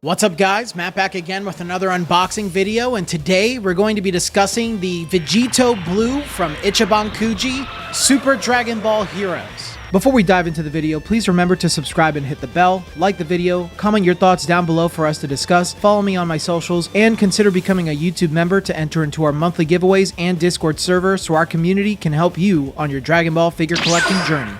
What's up guys, Matt back again with another unboxing video, and today we're going to be discussing the Vegito Blue from Ichiban Kuji Super Dragon Ball Heroes. Before we dive into the video, please remember to subscribe and hit the bell, like the video, comment your thoughts down below for us to discuss, follow me on my socials, and consider becoming a YouTube member to enter into our monthly giveaways and Discord server so our community can help you on your Dragon Ball figure collecting journey.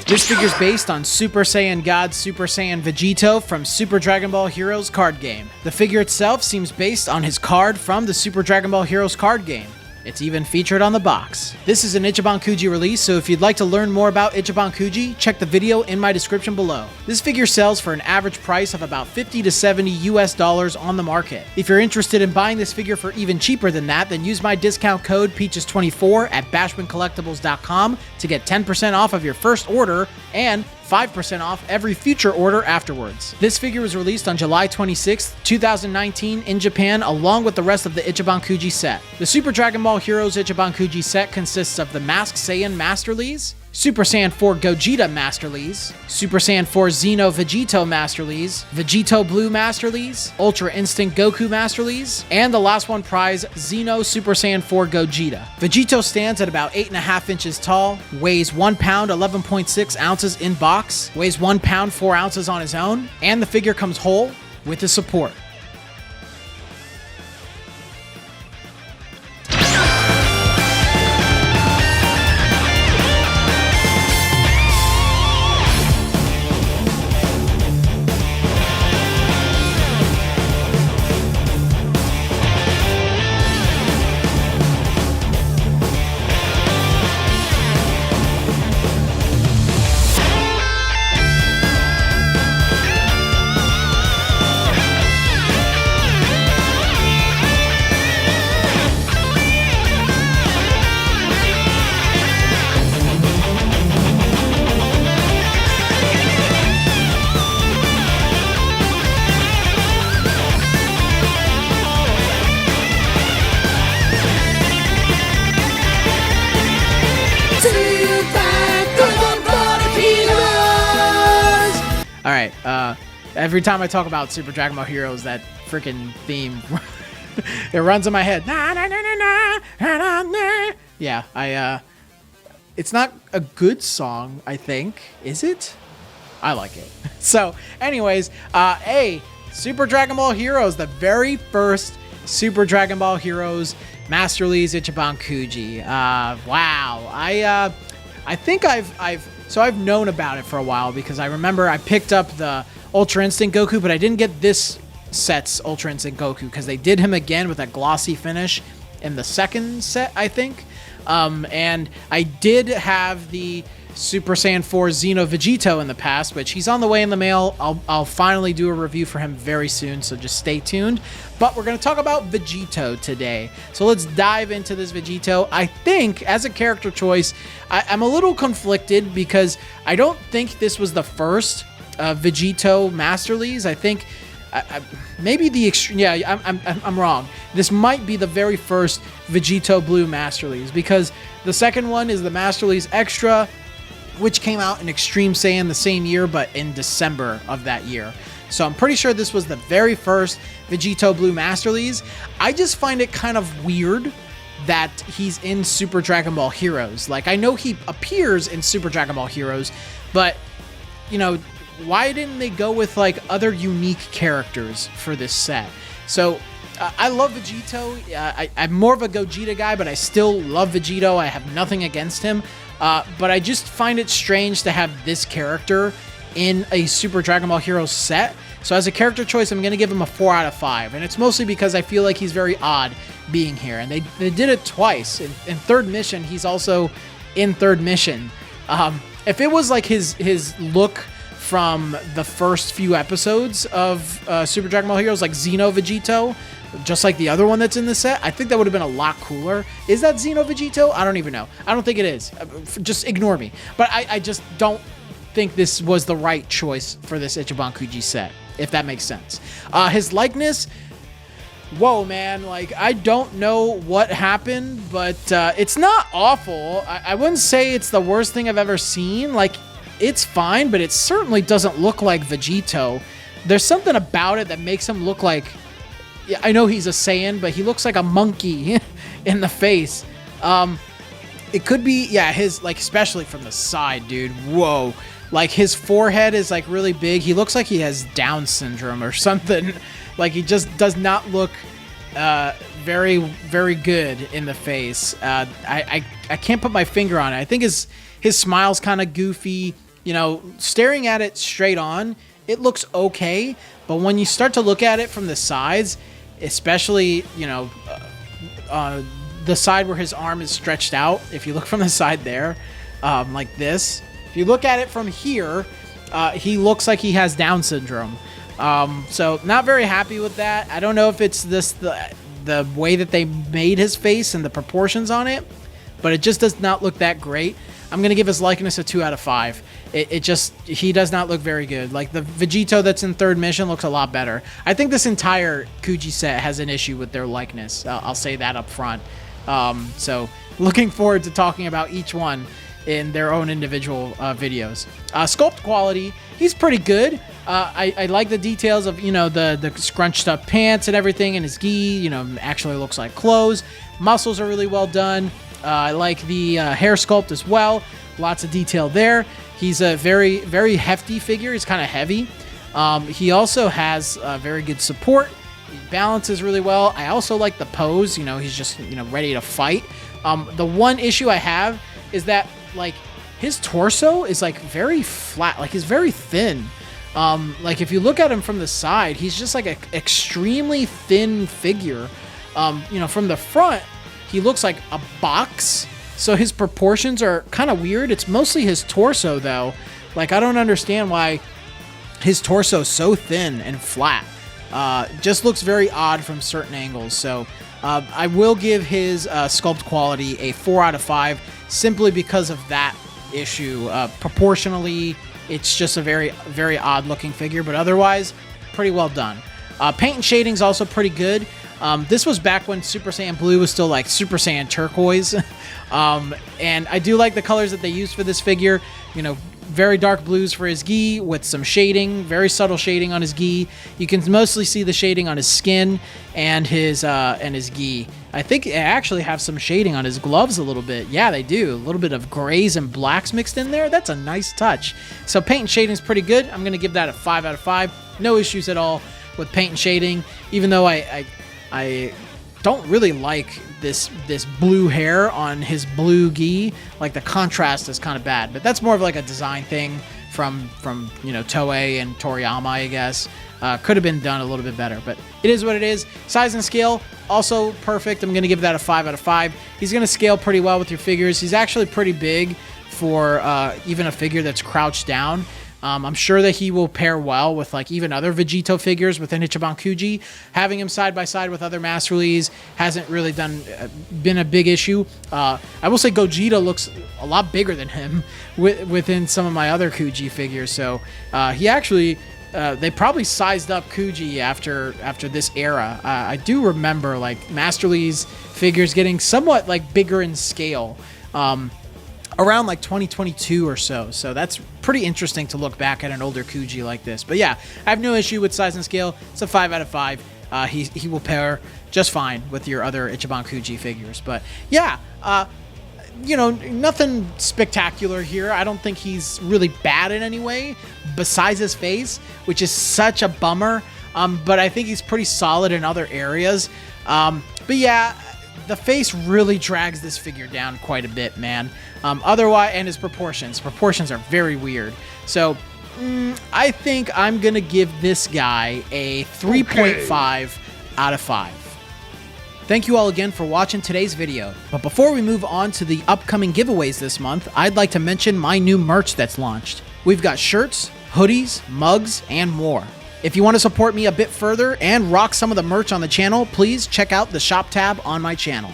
This figure is based on Super Saiyan God Super Saiyan Vegito from Super Dragon Ball Heroes card game. The figure itself seems based on his card from the Super Dragon Ball Heroes card game. It's even featured on the box. This is an Ichiban Kuji release, so if you'd like to learn more about Ichiban Kuji, check the video in my description below. This figure sells for an average price of about $50 to $70 US on the market. If you're interested in buying this figure for even cheaper than that, then use my discount code Peaches24 at bashmancollectibles.com to get 10% off of your first order and 5% off every future order afterwards. This figure was released on July 26, 2019 in Japan, along with the rest of the Ichiban Kuji set. The Super Dragon Ball Heroes Ichiban Kuji set consists of the Masked Saiyan Masterlise, Super Saiyan 4 Gogeta Masterlise, Super Saiyan 4 Xeno Vegito Masterlise, Vegito Blue Masterlise, Ultra Instinct Goku Masterlise, and the last one prize, Xeno Super Saiyan 4 Gogeta. Vegito stands at about 8.5 inches tall, weighs 1 pound 11.6 ounces in box, weighs 1 pound 4 ounces on his own, and the figure comes whole with his support. Alright, every time I talk about Super Dragon Ball Heroes, that freaking theme, it runs in my head. Yeah, it's not a good song, I think. Is it? I like it. So, anyways, Super Dragon Ball Heroes, the very first Super Dragon Ball Heroes Masterlise Ichiban Kuji. Wow. I think I've known about it for a while because I remember I picked up the Ultra Instinct Goku, but I didn't get this set's Ultra Instinct Goku because they did him again with a glossy finish in the second set, I think. And I did have the Super Saiyan 4 Xeno Vegito in the past, which he's on the way in the mail. I'll finally do a review for him very soon, so just stay tuned. But we're going to talk about Vegito today. So let's dive into this Vegito. I think, as a character choice, I'm a little conflicted because I don't think this was the first Vegito Masterlise. I think maybe the extreme. Yeah, I'm wrong. This might be the very first Vegito Blue Masterlise because the second one is the Masterlise Extra, which came out in Extreme Saiyan the same year, but in December of that year. So I'm pretty sure this was the very first Vegito Blue Masterlise. I just find it kind of weird that he's in Super Dragon Ball Heroes. Like, I know he appears in Super Dragon Ball Heroes, but, you know, why didn't they go with, like, other unique characters for this set? So, I love Vegito. I'm more of a Gogeta guy, but I still love Vegito. I have nothing against him. But I just find it strange to have this character in a Super Dragon Ball Heroes set. So as a character choice, I'm going to give him a 4 out of 5. And it's mostly because I feel like he's very odd being here. And they did it twice. In third mission, he's also in third mission. If it was like his look from the first few episodes of Super Dragon Ball Heroes, like Xeno Vegito, just like the other one that's in the set, I think that would have been a lot cooler. Is that Xeno Vegito? I don't even know. I don't think it is. Just ignore me. But I just don't think this was the right choice for this Ichiban Kuji set, if that makes sense. His likeness, whoa, man, like, I don't know what happened, but it's not awful. I wouldn't say it's the worst thing I've ever seen. Like, it's fine, but it certainly doesn't look like Vegito. There's something about it that makes him look like, yeah, I know he's a Saiyan, but he looks like a monkey in the face. It could be, yeah, his, like, especially from the side, dude. Whoa. Like, his forehead is, like, really big. He looks like he has Down syndrome or something. Like, he just does not look very, very good in the face. I can't put my finger on it. I think his smile's kind of goofy. You know, staring at it straight on, it looks okay. But when you start to look at it from the sides, especially, you know, the side where his arm is stretched out, if you look from the side there, like this, if you look at it from here, he looks like he has Down syndrome. So not very happy with that. I don't know if it's the way that they made his face and the proportions on it, but it just does not look that great. I'm going to give his likeness a 2 out of 5. He does not look very good. Like, the Vegito that's in third mission looks a lot better. I think this entire Kuji set has an issue with their likeness. I'll say that up front. So looking forward to talking about each one in their own individual videos. Sculpt quality, he's pretty good. I like the details of, you know, the scrunched up pants and everything, and his gi, you know, actually looks like clothes. Muscles are really well done. I like the hair sculpt as well. Lots of detail there. He's a very, very hefty figure. He's kind of heavy. He also has very good support. He balances really well. I also like the pose. You know, he's just, you know, ready to fight. The one issue I have is that, like, his torso is, like, very flat. Like, he's very thin. Like, if you look at him from the side, he's just like an extremely thin figure. You know, from the front, he looks like a box. So his proportions are kind of weird. It's mostly his torso, though. Like, I don't understand why his torso is so thin and flat. Just looks very odd from certain angles. So I will give his sculpt quality a 4 out of 5 simply because of that issue. Proportionally, it's just a very, very odd looking figure, but otherwise, pretty well done. Paint and shading is also pretty good. This was back when Super Saiyan Blue was still like Super Saiyan Turquoise. And I do like the colors that they used for this figure. You know, very dark blues for his gi with some shading, very subtle shading on his gi. You can mostly see the shading on his skin and his gi. I think they actually have some shading on his gloves a little bit. Yeah, they do. A little bit of grays and blacks mixed in there. That's a nice touch. So paint and shading is pretty good. I'm going to give that a 5 out of 5. No issues at all with paint and shading, even though I don't really like this blue hair on his blue gi. Like, the contrast is kind of bad, but that's more of like a design thing from you know, Toei and Toriyama, I guess. Could have been done a little bit better, but it is what it is. Size and scale, also perfect. I'm going to give that a 5 out of 5. He's going to scale pretty well with your figures. He's actually pretty big for even a figure that's crouched down. I'm sure that he will pair well with, like, even other Vegito figures within Ichiban Kuji. Having him side by side with other Masterlise hasn't really been a big issue. I will say Gogeta looks a lot bigger than him within some of my other Kuji figures. So he actually, they probably sized up Kuji after this era. I do remember, like, Masterlise figures getting somewhat, like, bigger in scale. Around like 2022 or so. So that's pretty interesting to look back at an older Kuji like this. But yeah, I have no issue with size and scale. It's a 5 out of 5. He will pair just fine with your other Ichiban Kuji figures. But yeah, you know, nothing spectacular here. I don't think he's really bad in any way besides his face, which is such a bummer. But I think he's pretty solid in other areas. But yeah, the face really drags this figure down quite a bit, man. Otherwise, and his proportions. Proportions are very weird. So, I think I'm going to give this guy a 3.5 out of 5. Thank you all again for watching today's video. But before we move on to the upcoming giveaways this month, I'd like to mention my new merch that's launched. We've got shirts, hoodies, mugs, and more. If you want to support me a bit further and rock some of the merch on the channel, please check out the shop tab on my channel.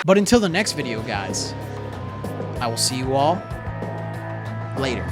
But until the next video, guys, I will see you all later.